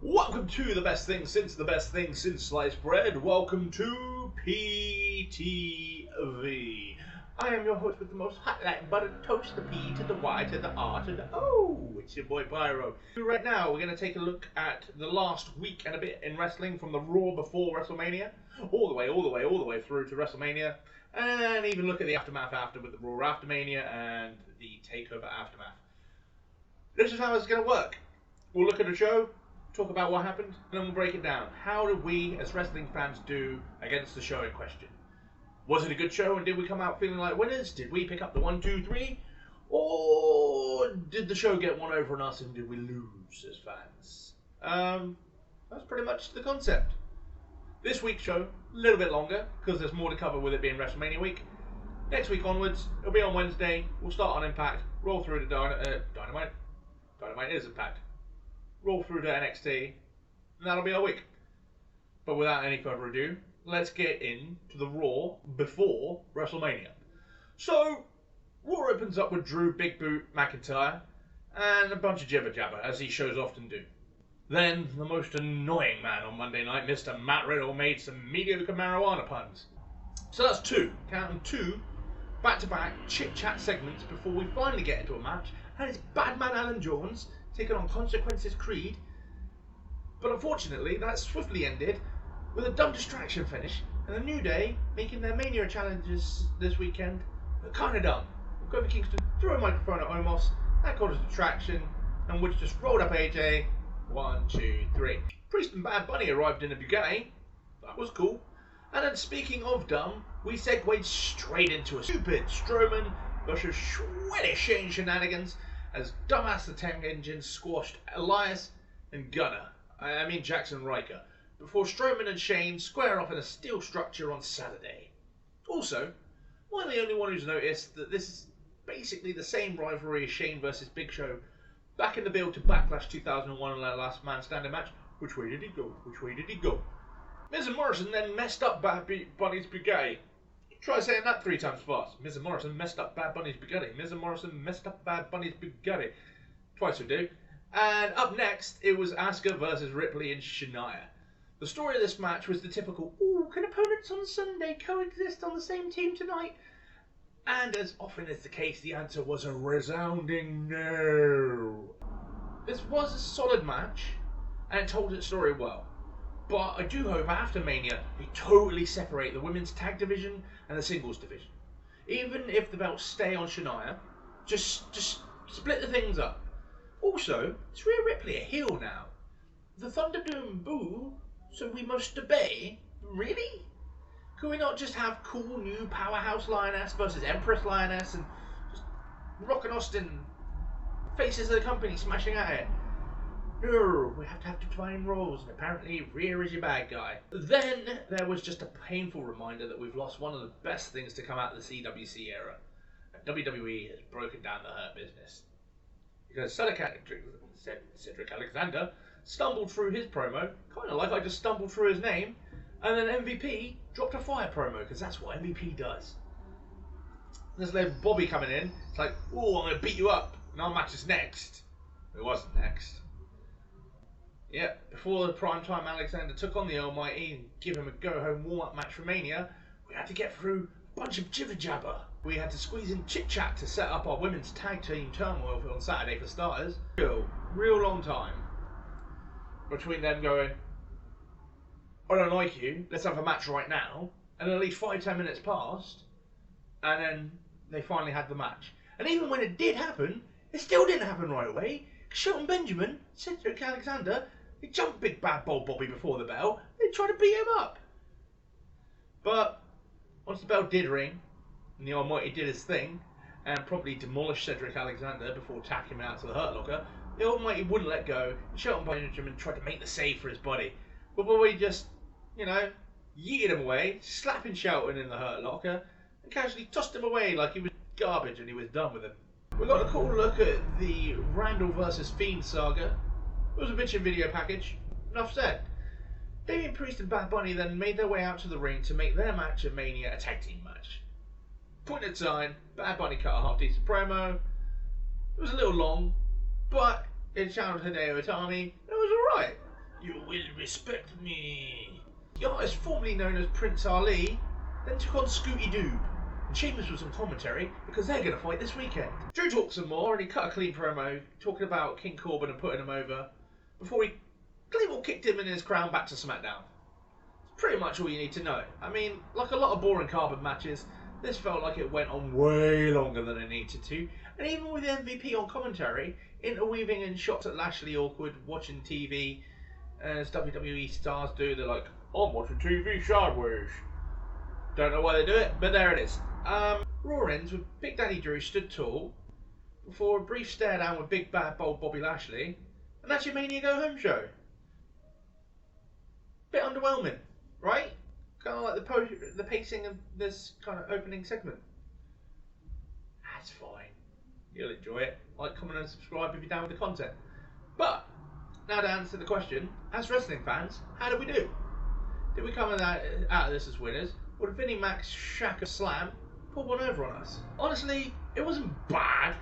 Welcome to the best thing since sliced bread. Welcome to PTV. I am your host with the most hot like buttered toast, the P to the Y to the R to the O. It's your boy Pyro. Right now, we're going to take a look at the last week and a bit in wrestling from the Raw before Wrestlemania, all the way through to Wrestlemania, and even look at the aftermath after with the Raw Aftermania and the TakeOver Aftermath. This is how it's going to work. We'll look at the show, talk about what happened, and then we'll break it down. How did we, as wrestling fans, do against the show in question? Was it a good show, and did we come out feeling like winners? Did we pick up the 1, 2, 3? Or did the show get one over on us, and did we lose as fans? That's pretty much the concept. This week's show, a little bit longer, because there's more to cover with it being WrestleMania week. Next week onwards, it'll be on Wednesday. We'll start on Impact, roll through to Dynamite. Dynamite is Impact. Roll through to NXT, and that'll be our week. But without any further ado, let's get into the Raw before WrestleMania. So, Raw opens up with Drew, Big Boot, McIntyre, and a bunch of jibber jabber, as these shows often do. Then, the most annoying man on Monday night, Mr. Matt Riddle, made some mediocre marijuana puns. So that's two, counting two, back-to-back chit-chat segments before we finally get into a match, and it's Badman Alan Jones taking on Consequences Creed. But unfortunately, that swiftly ended with a dumb distraction finish, and the New Day making their Mania challenges this weekend look kind of dumb. Kofi Kingston threw a microphone at Omos, that caused a distraction, and Woods just rolled up AJ. 1, 2, 3. Priest and Bad Bunny arrived in a Bugatti. That was cool. And then speaking of dumb, we segued straight into a stupid Strowman versus sweaty Shane shenanigans as dumbass the Tank Engine squashed Elias and Jackson Riker, before Strowman and Shane square off in a steel structure on Saturday. Also, am I the only one who's noticed that this is basically the same rivalry as Shane versus Big Show back in the build to Backlash 2001 and their last man standing match? Which way did he go? Which way did he go? Miz and Morrison then messed up Bad Bunny's Bugatti. Try saying that 3 times fast. Miz and Morrison messed up Bad Bunny's Bugatti. Miz and Morrison messed up Bad Bunny's Bugatti. Twice would do. And up next, it was Asuka versus Ripley and Shania. The story of this match was the typical, ooh, can opponents on Sunday coexist on the same team tonight? And as often is the case, the answer was a resounding no. This was a solid match, and it told its story well. But I do hope after Mania, they totally separate the women's tag division and the singles division. Even if the belts stay on Shania, just split the things up. Also, is Rhea Ripley a heel now? The Thunderdome boo, so we must obey? Really? Could we not just have cool new Powerhouse Lioness versus Empress Lioness and just Rock and Austin, faces of the company, smashing at it? No, we have to have defined roles, and apparently Rhea is your bad guy. Then there was just a painful reminder that we've lost one of the best things to come out of the CWC era. And WWE has broken down the Hurt Business. Because Cedric Alexander stumbled through his promo, kind of like I just stumbled through his name, and then MVP dropped a fire promo, because that's what MVP does. There's like Bobby coming in, it's like, oh, I'm going to beat you up, and our match is next. It wasn't next. Yeah, before the primetime Alexander took on the Almighty and give him a go-home warm-up match for Mania, we had to get through a bunch of jibber-jabber. We had to squeeze in chit-chat to set up our women's tag team turmoil on Saturday for starters. Real long time between them going, I don't like you, let's have a match right now, and at least 5-10 minutes passed, and then they finally had the match. And even when it did happen, it still didn't happen right away. Shelton Benjamin, Cedric Alexander, they jumped Big Bad Bold Bobby before the bell. They tried to beat him up. But once the bell did ring, and the Almighty did his thing, and probably demolished Cedric Alexander before tacking him out to the Hurt Locker, the Almighty wouldn't let go, and Shelton Benjamin tried to make the save for his body. But Bobby just, yeeted him away, slapping Shelton in the Hurt Locker, and casually tossed him away like he was garbage and he was done with him. We got a cool look at the Randall vs Fiend saga. It was a bitchin' video package. Enough said. Damian Priest and Bad Bunny then made their way out to the ring to make their match at Mania a tag team match. Point at time, Bad Bunny cut a half decent promo. It was a little long, but it channeled Hideo Itami. It was alright. You will respect me. The artist formerly known as Prince Ali then took on Scooty Doob, and Sheamus was on commentary because they're going to fight this weekend. Drew talked some more and he cut a clean promo talking about King Corbin and putting him over before he clean kicked him and his crown back to SmackDown. It's pretty much all you need to know. I mean, like a lot of boring carbon matches, this felt like it went on way longer than it needed to, and even with the MVP on commentary, interweaving in shots at Lashley awkward, watching TV, as WWE stars do, they're like, I'm watching TV sideways. Don't know why they do it, but there it is. Raw ends with Big Daddy Drew stood tall, before a brief stare down with Big Bad Bold Bobby Lashley, and that's your Mania Go Home show. Bit underwhelming, right? Kind of like the pacing of this kind of opening segment. That's fine. You'll enjoy it. Like, comment and subscribe if you're down with the content. But, now to answer the question, as wrestling fans, how did we do? Did we come out of this as winners? Or did Vinnie Mac's Shaka Slam pull one over on us? Honestly, it wasn't bad.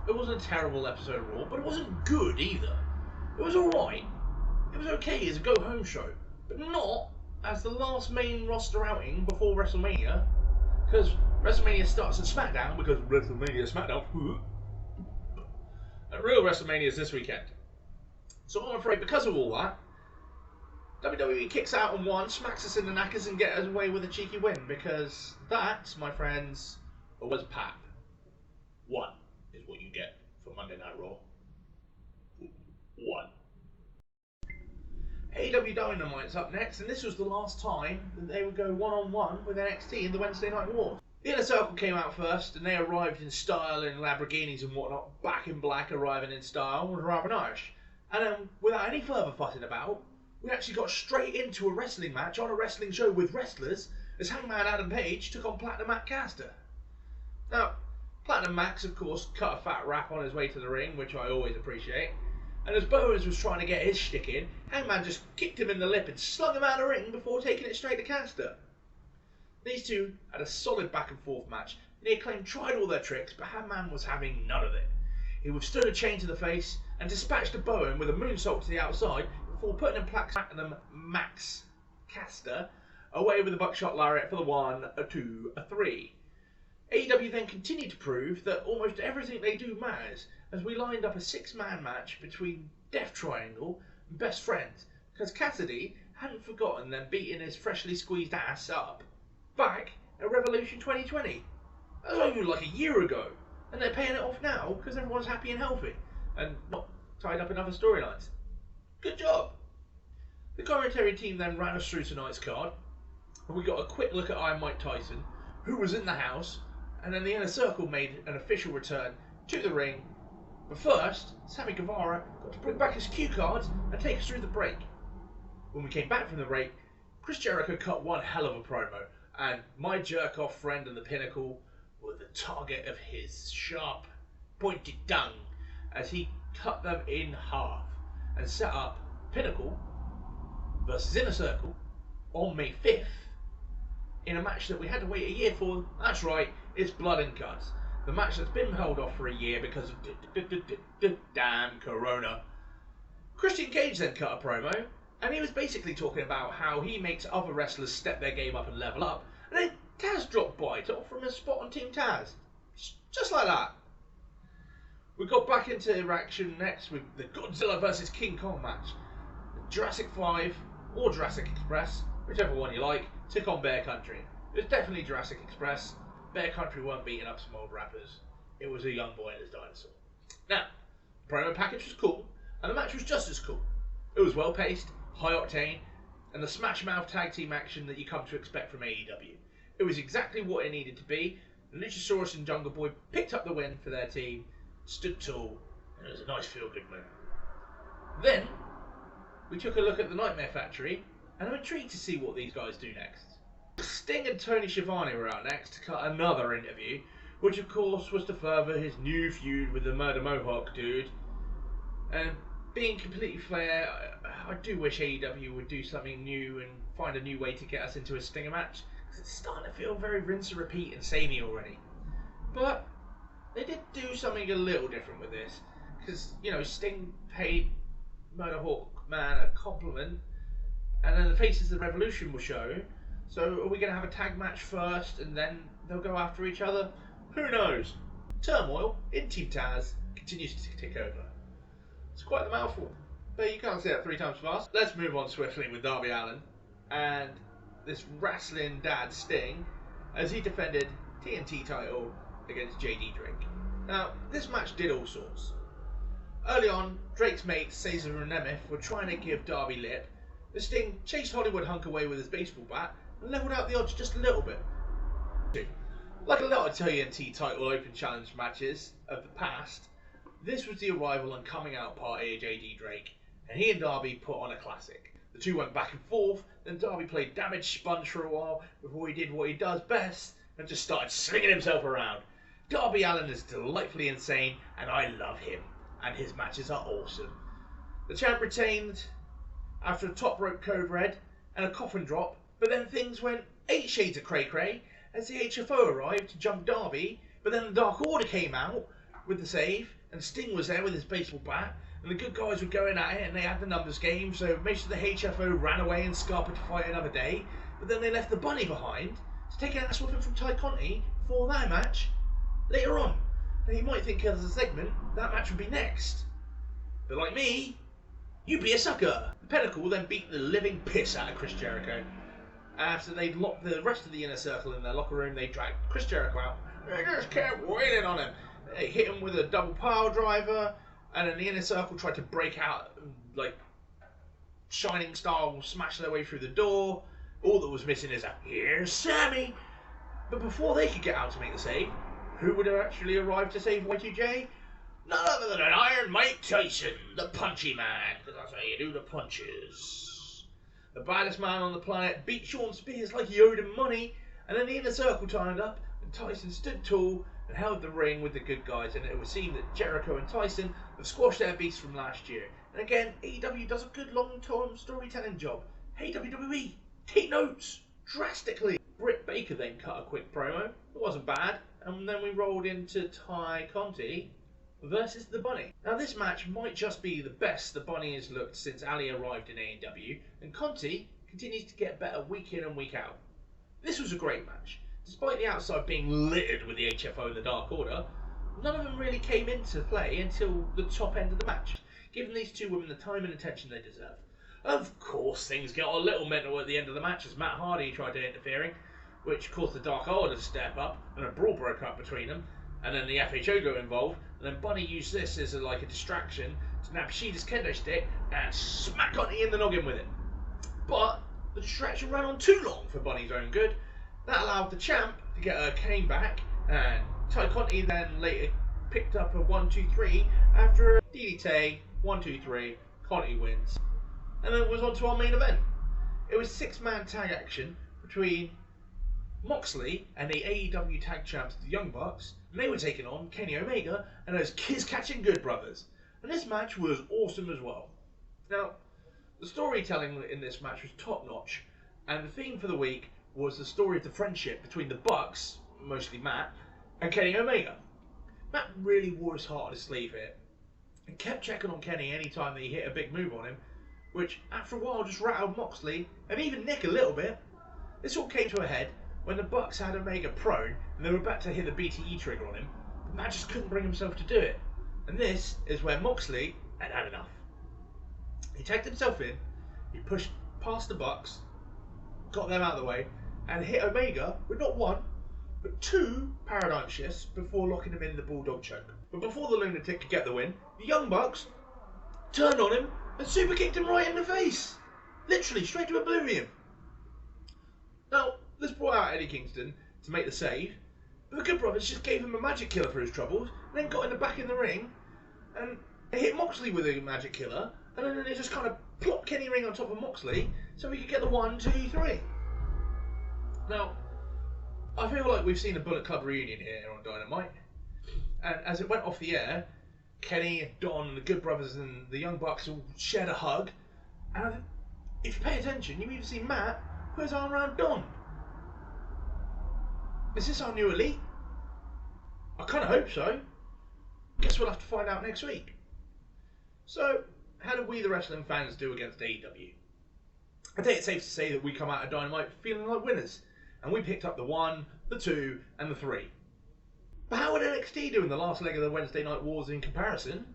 It wasn't a terrible episode of Raw, but it wasn't good either. It was alright. It was okay as a go-home show, but not as the last main roster outing before Wrestlemania, because WrestleMania starts at SmackDown, because WrestleMania SmackDown, and real WrestleMania is this weekend. So I'm afraid because of all that, WWE kicks out on one, smacks us in the knackers and gets us away with a cheeky win, because that, my friends, was pap. 1 is what you get for Monday Night Raw. 1. AEW Dynamite's up next, and this was the last time that they would go one-on-one with NXT in the Wednesday Night War. The Inner Circle came out first, and they arrived in style in Lamborghinis and whatnot, back in black, arriving in style, was rather nice. And without any further fussing about, we actually got straight into a wrestling match on a wrestling show with wrestlers, as Hangman Adam Page took on Platinum Matt Caster. Now, Platinum Max, of course, cut a fat rap on his way to the ring, which I always appreciate. And as Bowens was trying to get his shtick in, Hangman just kicked him in the lip and slung him out of the ring before taking it straight to Caster. These two had a solid back and forth match, and the Acclaimed tried all their tricks, but Hangman was having none of it. He withstood a chain to the face and dispatched a Bowen with a moonsault to the outside before putting in Platinum Max Caster away with a buckshot lariat for the 1, a 2, a 3. AEW then continued to prove that almost everything they do matters, as we lined up a 6-man match between Death Triangle and Best Friends, because Cassidy hadn't forgotten them beating his freshly squeezed ass up back at Revolution 2020. That was only like a year ago, and they're paying it off now because everyone's happy and healthy, and not tied up in other storylines. Good job! The commentary team then ran us through tonight's card, and we got a quick look at Iron Mike Tyson, who was in the house, and then the Inner Circle made an official return to the ring. But first, Sammy Guevara got to bring back his cue cards and take us through the break. When we came back from the break, Chris Jericho cut one hell of a promo, and my jerk-off friend and the Pinnacle were the target of his sharp, pointed tongue as he cut them in half and set up Pinnacle versus Inner Circle on May 5th in a match that we had to wait a year for. That's right, it's Blood and Guts. The match that's been held off for a year because of damn Corona. Christian Cage then cut a promo, and he was basically talking about how he makes other wrestlers step their game up and level up, and then Taz dropped by to offer him a spot on Team Taz. Just like that. We got back into action next with the Godzilla vs King Kong match. Jurassic 5 or Jurassic Express, whichever one you like, took on Bear Country. It was definitely Jurassic Express. Bear Country weren't beating up some old rappers. It was a young boy and his dinosaur. Now, the promo package was cool, and the match was just as cool. It was well paced, high octane, and the smash mouth tag team action that you come to expect from AEW. It was exactly what it needed to be. And Luchasaurus and Jungle Boy picked up the win for their team, stood tall, and it was a nice feel-good moment. Then, we took a look at the Nightmare Factory, and I'm intrigued to see what these guys do next. Sting and Tony Schiavone were out next to cut another interview, which of course was to further his new feud with the Murder Mohawk dude. And being completely fair, I do wish AEW would do something new and find a new way to get us into a Stinger match, because it's starting to feel very rinse and repeat and samey already. But they did do something a little different with this, because, you know, Sting paid Murderhawk man a compliment, and then the Faces of the Revolution will show. So are we going to have a tag match first and then they'll go after each other? Who knows? Turmoil in Team Taz continues to tick over. It's quite the mouthful, but you can't say that 3 times fast. Let's move on swiftly with Darby Allin and this wrestling dad Sting as he defended TNT title against JD Drake. Now, this match did all sorts. Early on, Drake's mates Caesar and Nemeth were trying to give Darby lip, but Sting chased Hollywood Hunk away with his baseball bat and levelled out the odds just a little bit. Like a lot of TNT title open challenge matches of the past, this was the arrival and coming out party of JD Drake, and he and Darby put on a classic. The two went back and forth, then Darby played damaged sponge for a while before he did what he does best and just started swinging himself around. Darby Allin is delightfully insane and I love him, and his matches are awesome. The champ retained after a top rope code red and a coffin drop, but then things went 8 shades of cray cray as the HFO arrived to jump Darby, but then the Dark Order came out with the save and Sting was there with his baseball bat and the good guys were going at it and they had the numbers game, so most of the HFO ran away and scarpered to fight another day, but then they left the bunny behind to take an ass whooping from Ty Conti for that match later on. Now you might think as a segment that match would be next, but like me, you'd be a sucker. The Pinnacle then beat the living piss out of Chris Jericho. After they'd locked the rest of the Inner Circle in their locker room, they dragged Chris Jericho out. They just kept wailing on him. They hit him with a double pile driver, and then the Inner Circle tried to break out, like Shining style, smash their way through the door. All that was missing is a "Here's Sammy." But before they could get out to make the save, who would have actually arrived to save Y2J? None other than an Iron Mike Tyson, the punchy man, because that's how you do the punches. The baddest man on the planet beat Sean Spears like he owed him money, and then the Inner Circle turned up, and Tyson stood tall and held the ring with the good guys, and it would seem that Jericho and Tyson have squashed their beasts from last year. And again, AEW does a good long-term storytelling job. Hey WWE, take notes, drastically. Britt Baker then cut a quick promo, it wasn't bad, and then we rolled into Ty Conti versus the Bunny. Now this match might just be the best the Bunny has looked since Ali arrived in AEW, and Conti continues to get better week in and week out. This was a great match. Despite the outside being littered with the HFO and the Dark Order, none of them really came into play until the top end of the match, giving these two women the time and attention they deserve. Of course, things got a little mental at the end of the match as Matt Hardy tried to interfering, which caused the Dark Order to step up, and a brawl broke up between them, and then the FHO got involved, and then Bunny used this as a distraction to nab Kashida's kendo stick and smack Conti in the noggin with it. But the distraction ran on too long for Bunny's own good. That allowed the champ to get her cane back, and Ty Conti then later picked up a 1-2-3 after a DDT, 1-2-3, Conti wins. And then it was on to our main event. It was 6-man tag action between Moxley and the AEW tag champs, the Young Bucks, and they were taking on Kenny Omega and those kiss-catching Good Brothers. And this match was awesome as well. Now, the storytelling in this match was top-notch, and the theme for the week was the story of the friendship between the Bucks, mostly Matt, and Kenny Omega. Matt really wore his heart on his sleeve here, and kept checking on Kenny anytime that he hit a big move on him, which after a while just rattled Moxley, and even Nick a little bit. This all came to a head when the Bucks had Omega prone, and they were about to hit the BTE trigger on him, but Matt just couldn't bring himself to do it. And this is where Moxley had had enough. He tagged himself in, he pushed past the Bucks, got them out of the way, and hit Omega with not one, but 2 paradigm shifts before locking him in the Bulldog choke. But before the lunatic could get the win, the Young Bucks turned on him and super kicked him right in the face. Literally, straight to oblivion. Now, this brought out Eddie Kingston to make the save, but the Good Brothers just gave him a magic killer for his troubles, and then got in the back in the ring, and they hit Moxley with a magic killer, and then they just kind of plopped Kenny Ring on top of Moxley, so he could get the 1, 2, 3. Now, I feel like we've seen a Bullet Club reunion here on Dynamite, and as it went off the air, Kenny, Don, and the Good Brothers and the Young Bucks all shared a hug, and if you pay attention, you even see Matt put his arm around Don. Is this our new elite? I kind of hope so. Guess we'll have to find out next week. So, how did we, the wrestling fans, do against AEW? I think it's safe to say that we come out of Dynamite feeling like winners, and we picked up the 1, the 2, and the 3. But how would NXT do in the last leg of the Wednesday Night Wars in comparison?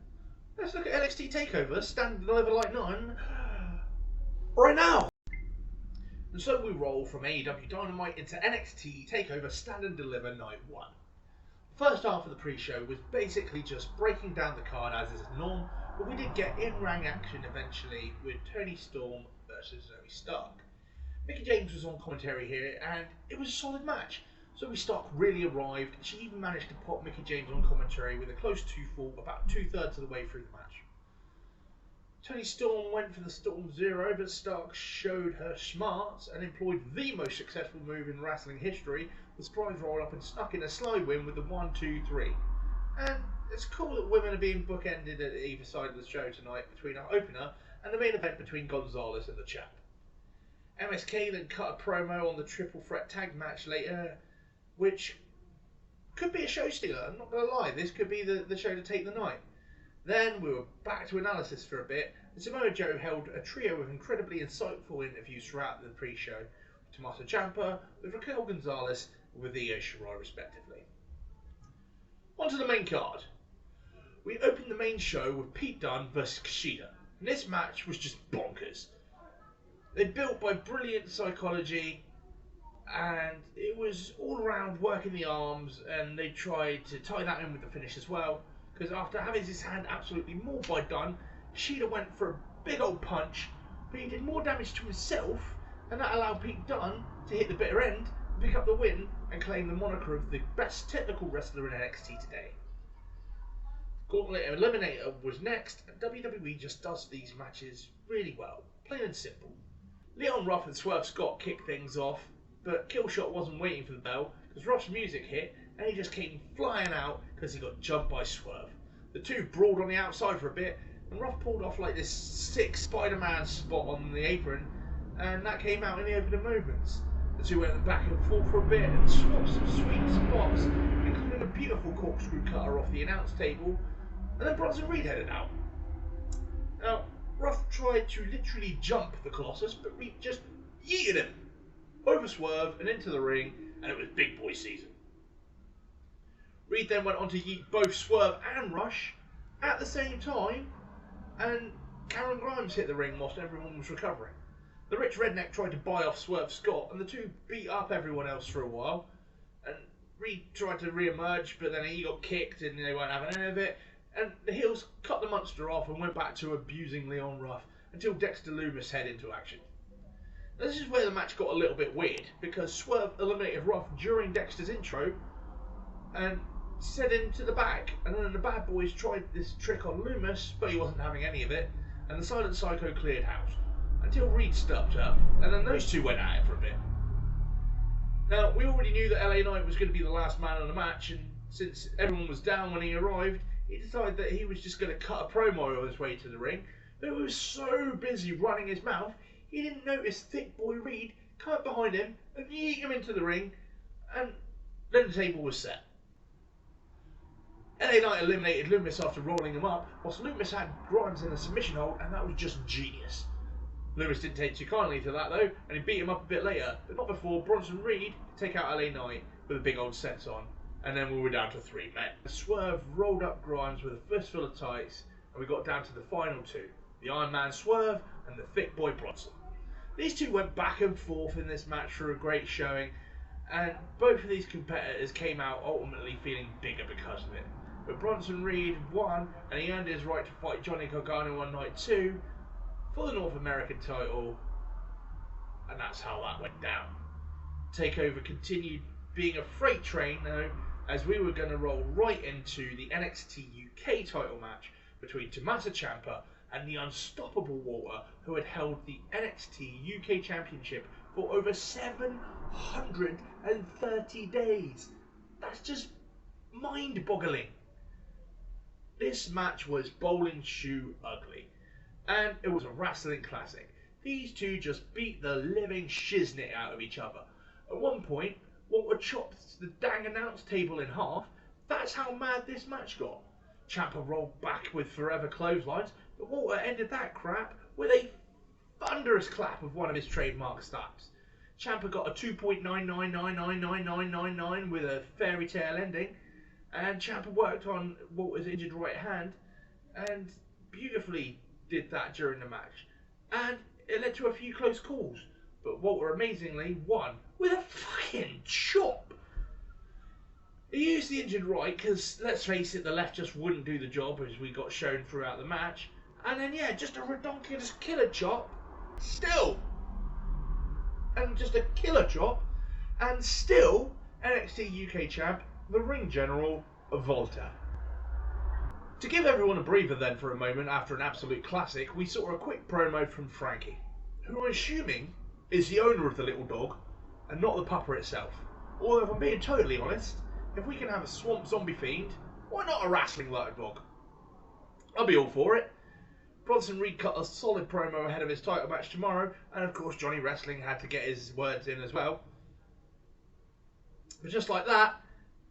Let's look at NXT TakeOver, stand and deliver like none, right now! And so we roll from AEW Dynamite into NXT TakeOver Stand and Deliver Night 1. The first half of the pre-show was basically just breaking down the card as is norm, but we did get in-ring action eventually with Toni Storm versus Zoe Stark. Mickie James was on commentary here, and it was a solid match. Zoe Stark really arrived, and she even managed to pop Mickie James on commentary with a close 2-fall about 2/3 of the way through the match. Toni Storm went for the Storm Zero, but Stark showed her smarts and employed the most successful move in wrestling history, the Surprise Roll Up, and snuck in a slide win with the 1-2-3. And it's cool that women are being bookended at either side of the show tonight between our opener and the main event between Gonzalez and the Champ. MSK then cut a promo on the triple threat tag match later, which could be a show stealer. I'm not going to lie, this could be the show to take the night. Then we were back to analysis for a bit, and Samoa Joe held a trio of incredibly insightful interviews throughout the pre-show, with Tommaso Ciampa, with Raquel Gonzalez, and with Io Shirai respectively. On to the main card. We opened the main show with Pete Dunne versus Kashida, and this match was just bonkers. They built by brilliant psychology, and it was all around working the arms, and they tried to tie that in with the finish as well, because after having his hand absolutely mauled by Dunn, Kashida went for a big old punch, but he did more damage to himself, and that allowed Pete Dunne to hit the bitter end, pick up the win, and claim the moniker of the best technical wrestler in NXT today. Gourmet Eliminator was next, and WWE just does these matches really well, plain and simple. Leon Ruff and Swerve Scott kicked things off, but Killshot wasn't waiting for the bell, because Ruff's music hit, and he just came flying out because he got jumped by Swerve. The two brawled on the outside for a bit, and Ruff pulled off like this sick Spider-Man spot on the apron, and that came out in the opening movements. The two went back and forth for a bit and swapped some sweet spots, including a beautiful corkscrew cutter off the announce table, and then Bronson Reed headed out. Now, Ruff tried to literally jump the Colossus, but Reed just yeeted him over Swerve and into the ring, and it was big boy season. Reed then went on to yeet both Swerve and Rush at the same time, and Cameron Grimes hit the ring whilst everyone was recovering. The rich redneck tried to buy off Swerve Scott, and the two beat up everyone else for a while, and Reed tried to re-emerge, but then he got kicked and they weren't having any of it, and the heels cut the monster off and went back to abusing Leon Ruff until Dexter Lumis headed into action. Now, this is where the match got a little bit weird, because Swerve eliminated Ruff during Dexter's intro and sent him to the back, and then the bad boys tried this trick on Lumis, but he wasn't having any of it, and the Silent Psycho cleared house, until Reed stepped up, and then those two went at it for a bit. Now, we already knew that LA Knight was going to be the last man on the match, and since everyone was down when he arrived, he decided that he was just going to cut a promo on his way to the ring, but he was so busy running his mouth, he didn't notice thick boy Reed come up behind him and yeet him into the ring, and then the table was set. LA Knight eliminated Lumis after rolling him up, whilst Lumis had Grimes in a submission hold, and that was just genius. Lumis didn't take too kindly to that though, and he beat him up a bit later, but not before Bronson Reed could take out LA Knight with a big old sense on, and then we were down to 3 men. Swerve rolled up Grimes with a fistful of tights, and we got down to the final two, the Iron Man Swerve and the thick boy Bronson. These two went back and forth in this match for a great showing, and both of these competitors came out ultimately feeling bigger because of it. But Bronson Reed won, and he earned his right to fight Johnny Gargano on night 2 for the North American title, and that's how that went down. TakeOver continued being a freight train though, as we were going to roll right into the NXT UK title match between Tommaso Ciampa and the unstoppable Walter, who had held the NXT UK Championship for over 730 days. That's just mind-boggling. This match was bowling shoe ugly, and it was a wrestling classic. These two just beat the living shiznit out of each other. At one point, Walter chopped the dang announce table in half. That's how mad this match got. Ciampa rolled back with forever clotheslines, But Walter ended that crap with a thunderous clap of one of his trademark slaps. Ciampa got a 2.99999999 with a fairy tale ending, and Ciampa worked on Walter's injured right hand and beautifully did that during the match. And it led to a few close calls, but Walter amazingly won with a fucking chop. He used the injured right because, let's face it, the left just wouldn't do the job, as we got shown throughout the match. And then, yeah, just a redonkulous killer chop. Still. And just a killer chop. And still, NXT UK champ, the ring general, Volta. To give everyone a breather then for a moment after an absolute classic, we saw a quick promo from Frankie, who I'm assuming is the owner of the little dog and not the pupper itself. Although if I'm being totally honest, if we can have a swamp zombie fiend, why not a wrestling like dog? I'll be all for it. Bronson Reed cut a solid promo ahead of his title match tomorrow, and of course Johnny Wrestling had to get his words in as well. But just like that,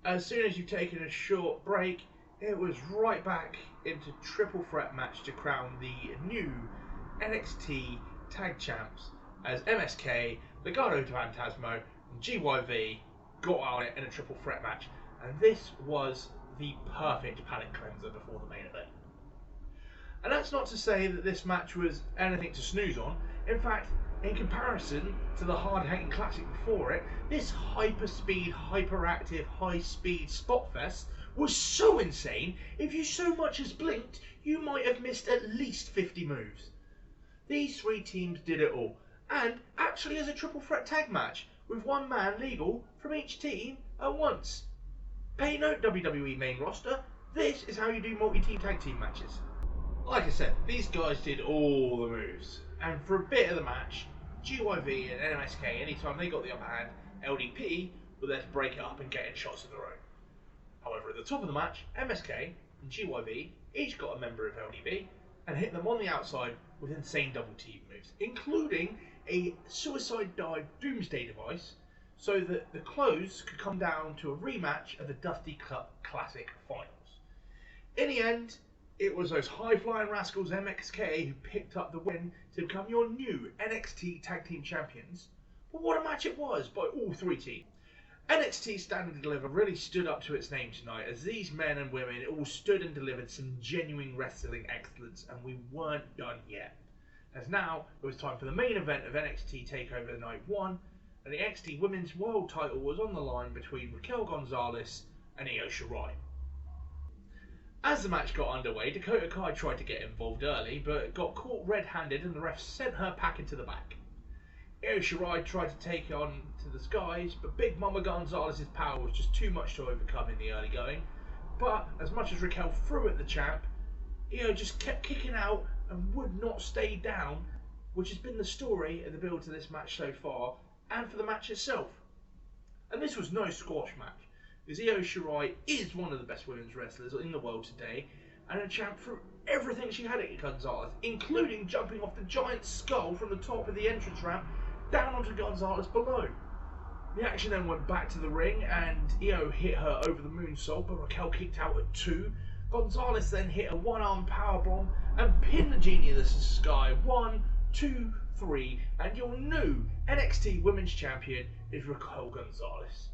as soon as you've taken a short break, it was right back into triple threat match to crown the new NXT Tag Champs as MSK, Legado del Fantasma, and GYV got on it in a triple threat match. And this was the perfect palate cleanser before the main event. And that's not to say that this match was anything to snooze on. In fact, in comparison to the hard-hitting classic before it, this hyper-speed, hyperactive, high-speed spot fest was so insane, if you so much as blinked, you might have missed at least 50 moves. These three teams did it all, and actually as a triple threat tag match, with one man legal from each team at once. Pay note, WWE main roster, this is how you do multi-team tag team matches. Like I said, these guys did all the moves, and for a bit of the match, GYV and NMSK, anytime they got the upper hand, LDP were there to break it up and get in shots of their own. However, at the top of the match, MSK and GYV each got a member of LDP and hit them on the outside with insane double team moves, including a suicide dive doomsday device, so that the close could come down to a rematch of the Dusty Cup Classic Finals. In the end, it was those high-flying rascals MSK who picked up the win to become your new NXT Tag Team Champions. But what a match it was by all three teams. NXT Stand and Deliver really stood up to its name tonight, as these men and women all stood and delivered some genuine wrestling excellence, and we weren't done yet. As now, it was time for the main event of NXT TakeOver Night 1, and the NXT Women's World title was on the line between Raquel Gonzalez and Io Shirai. As the match got underway, Dakota Kai tried to get involved early, but got caught red-handed and the ref sent her packing to the back. Io Shirai tried to take on to the skies, but Big Mama Gonzalez's power was just too much to overcome in the early going. But as much as Raquel threw at the champ, Io just kept kicking out and would not stay down, which has been the story of the build to this match so far, and for the match itself. And this was no squash match, because Io Shirai is one of the best women's wrestlers in the world today, and a champ threw everything she had at Gonzalez, including jumping off the giant skull from the top of the entrance ramp down onto Gonzalez below. The action then went back to the ring, and Io hit her over the moonsault, but Raquel kicked out at 2. Gonzalez then hit a one-arm powerbomb and pinned the Genius to the sky. 1, 2, 3, and your new NXT Women's Champion is Raquel Gonzalez.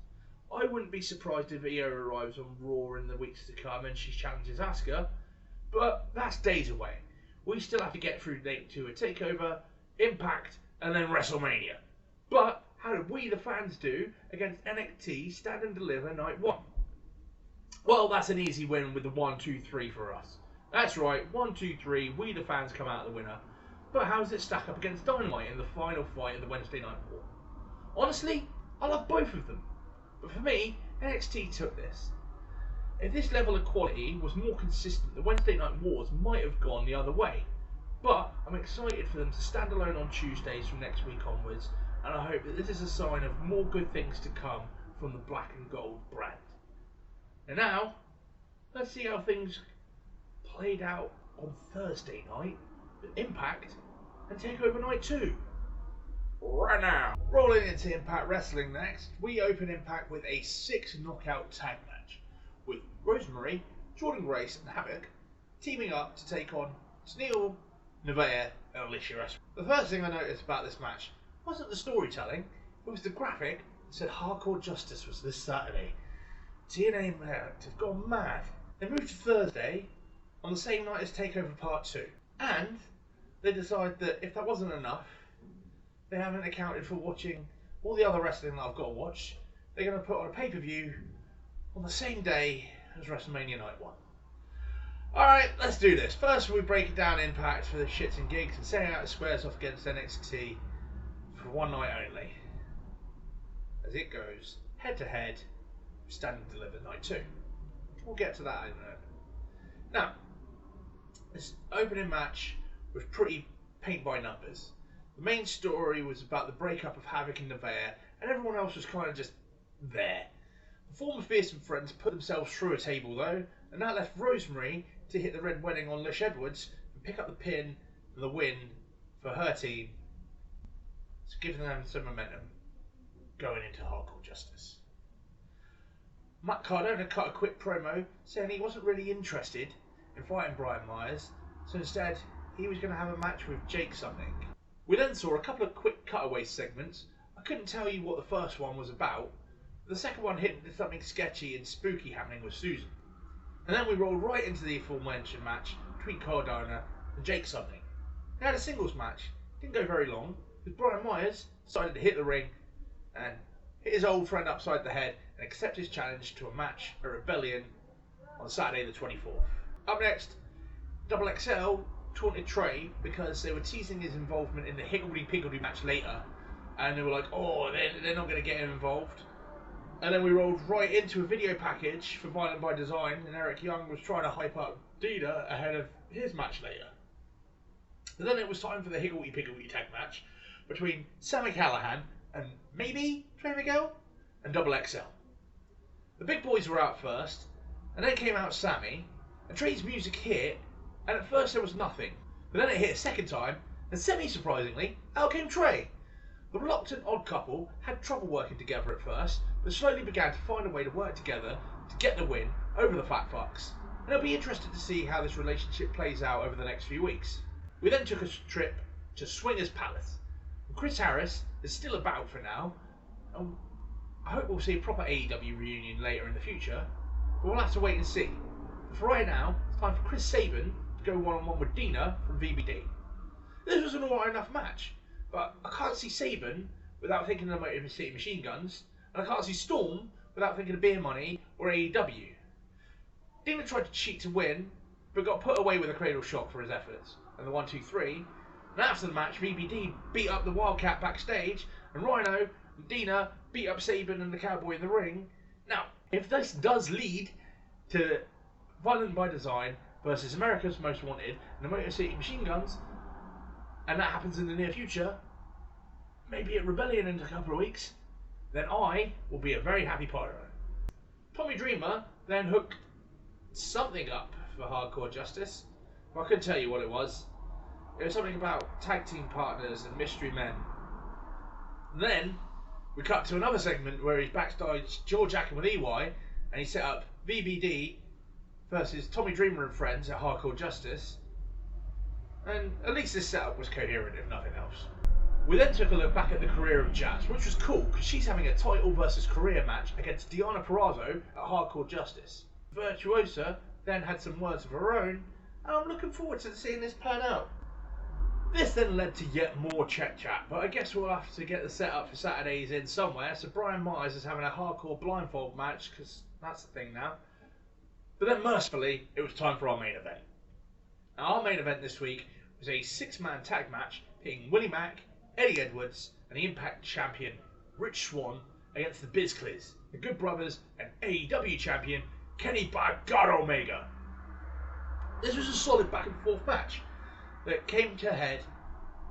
I wouldn't be surprised if Io arrives on Raw in the weeks to come and she challenges Asuka, but that's days away. We still have to get through Night 2 at TakeOver, Impact, and then Wrestlemania. But how did we, the fans, do against NXT Stand and Deliver Night 1? Well, that's an easy win with the 1, 2, 3 for us. That's right, 1, 2, 3, we the fans come out the winner. But how does it stack up against Dynamite in the final fight of the Wednesday Night War? Honestly, I love both of them. But for me, NXT took this. If this level of quality was more consistent, the Wednesday Night Wars might have gone the other way. But I'm excited for them to stand alone on Tuesdays from next week onwards, and I hope that this is a sign of more good things to come from the Black and Gold brand. And now, let's see how things played out on Thursday night with Impact and TakeOver Night 2. Right now, rolling into Impact Wrestling next, we open Impact with a 6 knockout tag match with Rosemary, Jordan Grace and Havoc teaming up to take on It's Neil, Nevaeh, and Alicia Wrasslin. The first thing I noticed about this match wasn't the storytelling, it was the graphic that said Hardcore Justice was this Saturday. TNA Impact have gone mad. They moved to Thursday on the same night as TakeOver Part 2. And they decided that if that wasn't enough, they haven't accounted for watching all the other wrestling that I've got to watch. They're going to put on a pay-per-view on the same day as Wrestlemania Night 1. Alright, let's do this. First we break it down Impact for the shits and gigs and setting out the squares off against NXT for one night only. As it goes head to head, Stand and Deliver Night 2. We'll get to that in a minute. Now, this opening match was pretty paint by numbers. The main story was about the breakup of Havoc and Nevaeh, and everyone else was kind of just there. The former Fearsome Friends put themselves through a table though, and that left Rosemary to hit the Red Wedding on Lish Edwards and pick up the pin and the win for her team. It's giving them some momentum going into Hardcore Justice. Matt Cardona cut a quick promo saying he wasn't really interested in fighting Brian Myers, so instead he was going to have a match with Jake something. We then saw a couple of quick cutaway segments. I couldn't tell you what the first one was about, but the second one hinted at something sketchy and spooky happening with Susan. And then we rolled right into the aforementioned match between Cardona and Jake something. They had a singles match, didn't go very long, because Brian Myers decided to hit the ring and hit his old friend upside the head and accept his challenge to a match at Rebellion on Saturday the 24th. Up next, Double XL taunted Trey because they were teasing his involvement in the Higgledy-Piggledy match later, and they were like, oh, they're not going to get him involved. And then we rolled right into a video package for Violent by Design, and Eric Young was trying to hype up Dina ahead of his match later. And then it was time for the Higgledy-Piggledy tag match between Sami Callihan and maybe Trey Miguel and Double XL. The big boys were out first, and then came out Sami, and Trey's music hit, and at first there was nothing. But then it hit a second time, and semi-surprisingly, out came Trey. The reluctant odd couple had trouble working together at first, but slowly began to find a way to work together to get the win over the Fat Fucks. And I'll be interested to see how this relationship plays out over the next few weeks. We then took a trip to Swingers Palace. And Chris Harris is still about for now, and I hope we'll see a proper AEW reunion later in the future, but we'll have to wait and see. But for right now, it's time for Chris Sabin to go one-on-one with Dina from VBD. This was an alright enough match, but I can't see Sabin without thinking of Motor City Machine Guns, and I can't see Storm without thinking of Beer Money or AEW. Dina tried to cheat to win, but got put away with a cradle shock for his efforts, and the 1-2-3. And after the match, VBD beat up the Wildcat backstage, and Rhino and Dina beat up Sabin and the Cowboy in the ring. Now, if this does lead to Violent by Design versus America's Most Wanted and the Motor City Machine Guns, and that happens in the near future, maybe at Rebellion in a couple of weeks, then I will be a very happy Pyro. Tommy Dreamer then hooked something up for Hardcore Justice, but I couldn't tell you what it was. It was something about tag team partners and mystery men. Then we cut to another segment where he's backstage George acting with EY, and he set up VBD versus Tommy Dreamer and friends at Hardcore Justice, and at least this setup was coherent if nothing else. We then took a look back at the career of Jazz, which was cool because she's having a title versus career match against Deonna Purrazzo at Hardcore Justice. Virtuosa then had some words of her own, and I'm looking forward to seeing this pan out. This then led to yet more chat, but I guess we'll have to get the setup for Saturdays in somewhere, so Brian Myers is having a hardcore blindfold match, because that's the thing now. But then mercifully, it was time for our main event. Now, our main event this week was a 6-man tag match pitting Willie Mack, Eddie Edwards, and the Impact champion Rich Swann against the Biz Cliz, the Good Brothers, and AEW champion Kenny by God Omega. This was a solid back and forth match that came to a head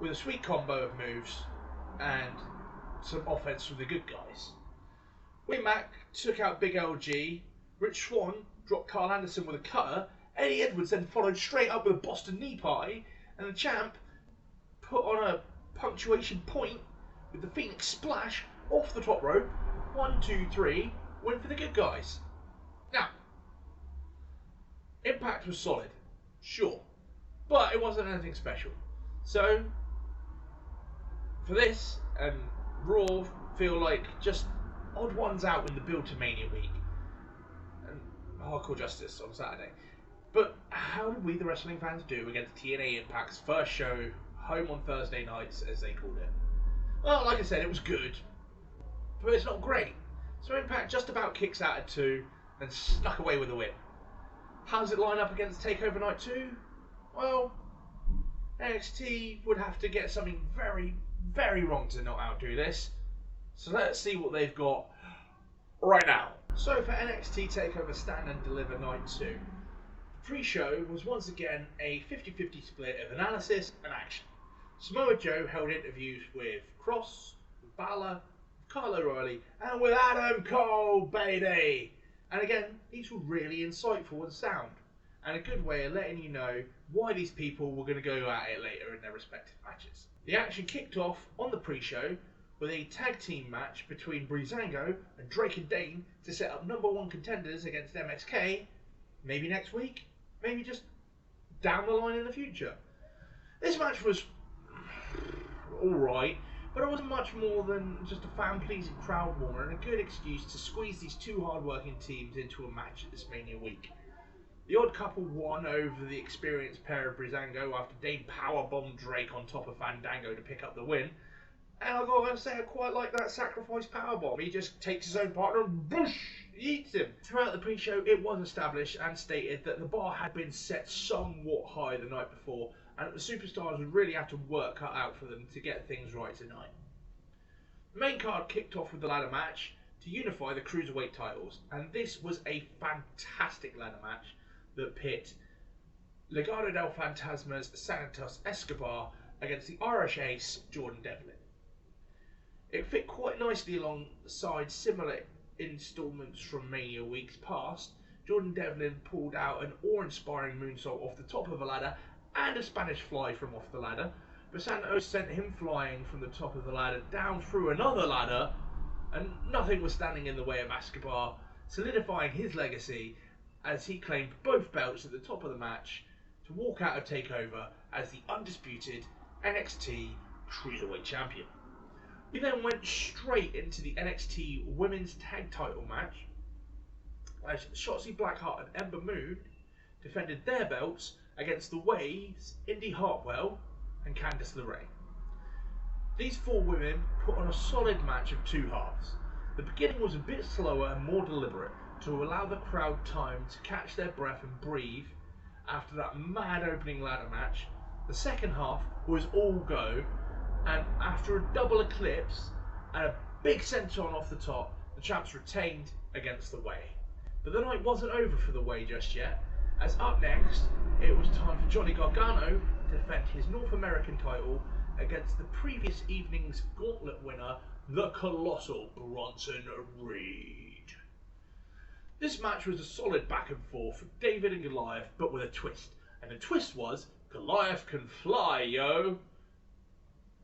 with a sweet combo of moves and some offense from the good guys. Willie Mack took out Big LG, Rich Swann dropped Carl Anderson with a cutter, Eddie Edwards then followed straight up with a Boston knee party, and the champ put on a punctuation point with the Phoenix Splash off the top rope. 1, 2, 3, win for the good guys. Now, Impact was solid, sure, but it wasn't anything special. So, for this, and Raw feel like just odd ones out in the build to Mania week, and Hardcore Justice on Saturday. But how did we, the wrestling fans, do against TNA Impact's first show, home on Thursday nights, as they called it? Well, like I said, it was good, but it's not great. So Impact just about kicks out at 2 and snuck away with a win. How does it line up against TakeOver Night 2? Well, NXT would have to get something very, very wrong to not outdo this. So let's see what they've got right now. So for NXT TakeOver Stand and Deliver Night 2, the pre-show was once again a 50-50 split of analysis and action. Samoa Joe held interviews with Cross, with Balor, with Kyle O'Reilly, and with Adam Cole, baby! And again, these were really insightful and sound, and a good way of letting you know why these people were going to go at it later in their respective matches. The action kicked off on the pre-show with a tag team match between Breezango and Drake and Dane to set up #1 contenders against MSK, maybe next week, maybe just down the line in the future. This match was alright, but it wasn't much more than just a fan-pleasing crowd warmer and a good excuse to squeeze these two hard-working teams into a match at this Mania week. The odd couple won over the experienced pair of Breezango after Dane powerbombed Drake on top of Fandango to pick up the win. And I've got to say, I quite like that sacrifice powerbomb. He just takes his own partner and boosh, he eats him. Throughout the pre-show, it was established and stated that the bar had been set somewhat high the night before, and that the superstars would really have to work cut out for them to get things right tonight. The main card kicked off with the ladder match to unify the Cruiserweight titles, and this was a fantastic ladder match that pit Legado del Fantasma's Santos Escobar against the Irish ace Jordan Devlin. It fit quite nicely alongside similar installments from Mania weeks past. Jordan Devlin pulled out an awe-inspiring moonsault off the top of a ladder and a Spanish fly from off the ladder, but Santos sent him flying from the top of the ladder down through another ladder, and nothing was standing in the way of Escobar, solidifying his legacy as he claimed both belts at the top of the match to walk out of TakeOver as the undisputed NXT Cruiserweight Champion. We then went straight into the NXT Women's Tag Title match as Shotzi Blackheart and Ember Moon defended their belts against the Waves, Indy Hartwell and Candice LeRae. These four women put on a solid match of two halves. The beginning was a bit slower and more deliberate to allow the crowd time to catch their breath and breathe after that mad opening ladder match. The second half was all go, and after a double eclipse and a big senton off the top, the champs retained against the Way. But the night wasn't over for the Way just yet, as up next it was time for Johnny Gargano to defend his North American title against the previous evening's gauntlet winner, the colossal Bronson Reed. This match was a solid back and forth for David and Goliath, but with a twist. And the twist was, Goliath can fly, yo!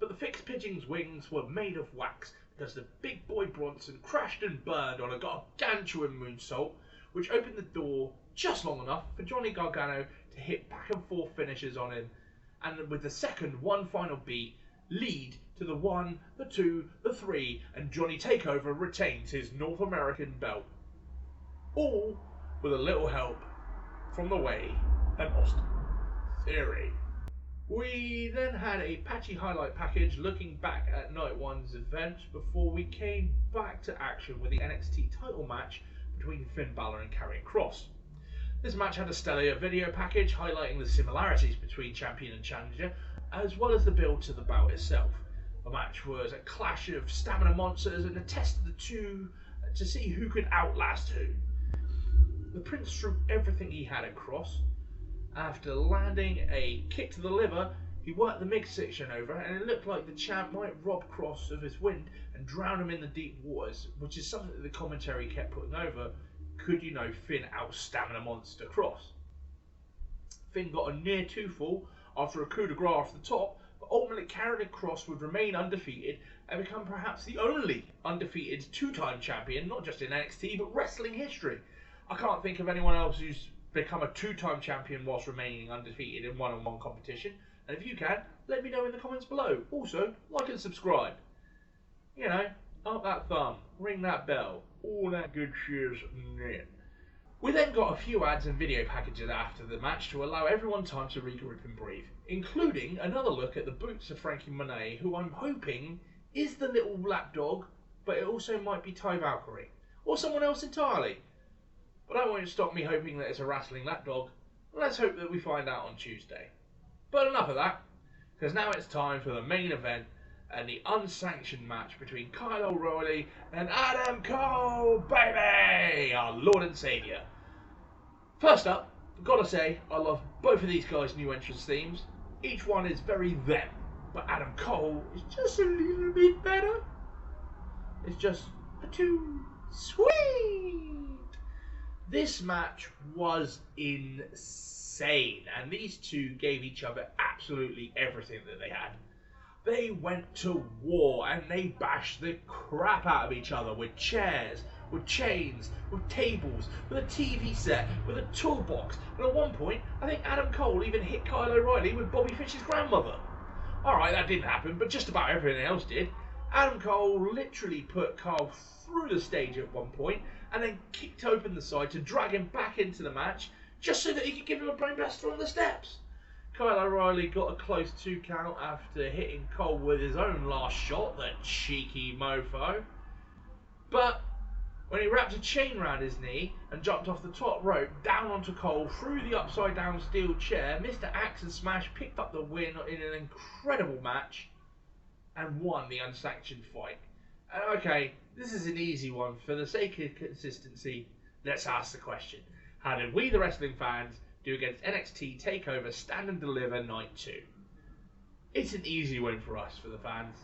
But the fixed pigeon's wings were made of wax because the big boy Bronson crashed and burned on a gargantuan moonsault, which opened the door just long enough for Johnny Gargano to hit back and forth finishes on him, and with the second one final beat, lead to the 1, the 2, the 3, and Johnny TakeOver retains his North American belt. All with a little help from the Way and Austin Theory. We then had a patchy highlight package looking back at Night 1's event before we came back to action with the NXT title match between Finn Balor and Carrie Cross. This match had a stellar video package highlighting the similarities between champion and challenger, as well as the build to the bout itself. The match was a clash of stamina monsters and a test of the two to see who could outlast who. The Prince threw everything he had at Cross. After landing a kick to the liver, he worked the midsection over, and it looked like the champ might rob Cross of his wind and drown him in the deep waters, which is something that the commentary kept putting over. Could you know Finn out-stamina monster Cross? Finn got a near 2-fall after a coup de grace off the top, but ultimately carried Cross would remain undefeated and become perhaps the only undefeated two-time champion, not just in NXT, but wrestling history. I can't think of anyone else who's become a 2-time champion whilst remaining undefeated in one-on-one competition? And if you can, let me know in the comments below. Also, like and subscribe. You know, up that thumb, ring that bell, all that good shit. We then got a few ads and video packages after the match to allow everyone time to regroup and breathe, including another look at the boots of Frankie Monet, who I'm hoping is the little lapdog, but it also might be Ty Valkyrie, or someone else entirely. But that won't stop me hoping that it's a wrestling lapdog. Let's hope that we find out on Tuesday. But enough of that, because now it's time for the main event and the unsanctioned match between Kyle O'Reilly and Adam Cole, baby! Our Lord and Saviour. First up, gotta say, I love both of these guys' new entrance themes. Each one is very them, but Adam Cole is just a little bit better. It's just too sweet. This match was insane, and these two gave each other absolutely everything that they had. They went to war and they bashed the crap out of each other with chairs, with chains, with tables, with a TV set, with a toolbox, and at one point I think Adam Cole even hit Kyle O'Reilly with Bobby Fish's grandmother. Alright, that didn't happen, but just about everything else did. Adam Cole literally put Kyle through the stage at one point and then kicked open the side to drag him back into the match just so that he could give him a brainbuster on the steps. Kyle O'Reilly got a close 2 count after hitting Cole with his own last shot, that cheeky mofo. But when he wrapped a chain round his knee and jumped off the top rope down onto Cole through the upside down steel chair, Mr. Axe and Smash picked up the win in an incredible match and won the unsanctioned fight. And okay, this is an easy one. For the sake of consistency, let's ask the question. How did we, the wrestling fans, do against NXT TakeOver Stand and Deliver Night 2? It's an easy win for us, for the fans.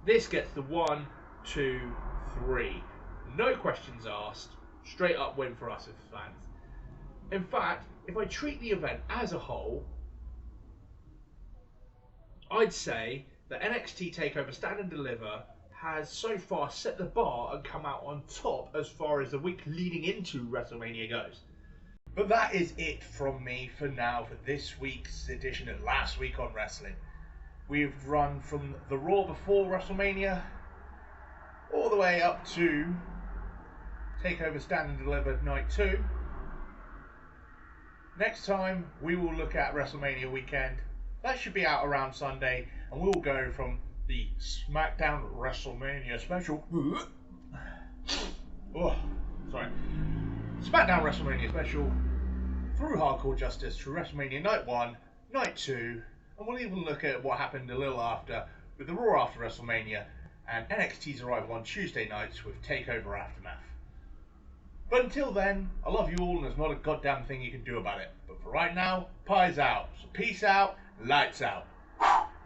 This gets the 1, 2, 3. No questions asked. Straight up win for us as fans. In fact, if I treat the event as a whole, I'd say that NXT TakeOver Stand and Deliver has so far set the bar and come out on top as far as the week leading into WrestleMania goes. But that is it from me for now for this week's edition of Last Week on Wrestling. We've run from the Raw before WrestleMania all the way up to TakeOver Stand and Deliver Night 2. Next time we will look at WrestleMania weekend. That should be out around Sunday, and we will go from the SmackDown WrestleMania special. Oh, sorry. SmackDown WrestleMania special through Hardcore Justice to WrestleMania Night 1, Night 2, and we'll even look at what happened a little after with the Raw after WrestleMania and NXT's arrival on Tuesday nights with TakeOver Aftermath. But until then, I love you all and there's not a goddamn thing you can do about it. But for right now, Pie's out. So peace out, lights out.